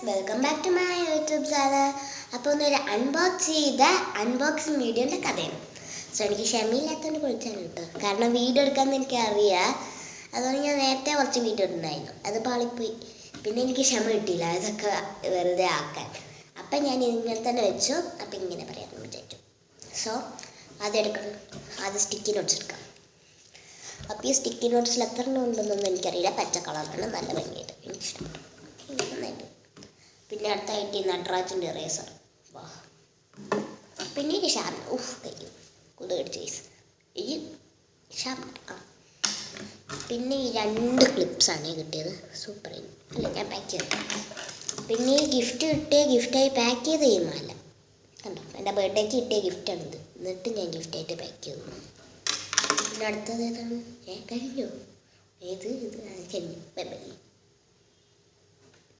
Welcome back to my YouTube channel. അപ്പോൾ ഒന്നൊരു unboxing വീഡിയോൻ്റെ കഥയാണ്. സോ എനിക്ക് ക്ഷമയില്ലാത്തതുകൊണ്ട് വിളിച്ചാണ് കേട്ടോ. കാരണം വീഡിയോ എടുക്കാമെന്ന് എനിക്കറിയാം. അതുകൊണ്ട് ഞാൻ നേരത്തെ കുറച്ച് വീഡിയോ ഇടുന്നായിരുന്നു, അത് പാളിപ്പോയി. പിന്നെ എനിക്ക് ക്ഷമ കിട്ടിയില്ല അതൊക്കെ വെറുതെ ആക്കാൻ. അപ്പം ഞാൻ ഇങ്ങനെ തന്നെ വെച്ചു. അപ്പം ഇങ്ങനെ പറയാമെന്ന് വിചാരിച്ചു. സോ അതെടുക്കണം. അത് സ്റ്റിക്കി നോട്ട്സ് എടുക്കാം. അപ്പോൾ ഈ സ്റ്റിക്കി നോട്ട്സിൽ എത്ര എണ്ണം ഉണ്ടെന്നൊന്നും എനിക്കറിയില്ല. പച്ച കളറാണ്, നല്ല ഭംഗിയായിട്ട് എനിക്കിഷ്ടപ്പെട്ടു. നന്നായിട്ട്. പിന്നെ അടുത്തായിട്ട് ഈ നടരാജൻ്റെ ഇറേസർ. വാ. പിന്നെ ഈ ഷാർപ്പ്. കഴിയും കുതികടിച്ച് കേസ് ഈ ഷാർപ്പ്. പിന്നെ ഈ 2 ക്ലിപ്സാണ് കിട്ടിയത്. സൂപ്പർ അല്ല, ഞാൻ പാക്ക് ചെയ്തു. പിന്നെ ഈ ഗിഫ്റ്റ് കിട്ടിയ ഗിഫ്റ്റായി പാക്ക് ചെയ്ത് ചെയ്യുന്നതല്ല കണ്ടോ. എൻ്റെ ബർത്ത്ഡേക്ക് കിട്ടിയ ഗിഫ്റ്റാണിത്. എന്നിട്ട് ഞാൻ ഗിഫ്റ്റായിട്ട് പാക്ക് ചെയ്തു. പിന്നെ അടുത്തത് ഏതാണ്? കഴിഞ്ഞു. ഇത് കഴിഞ്ഞു. Bye bye.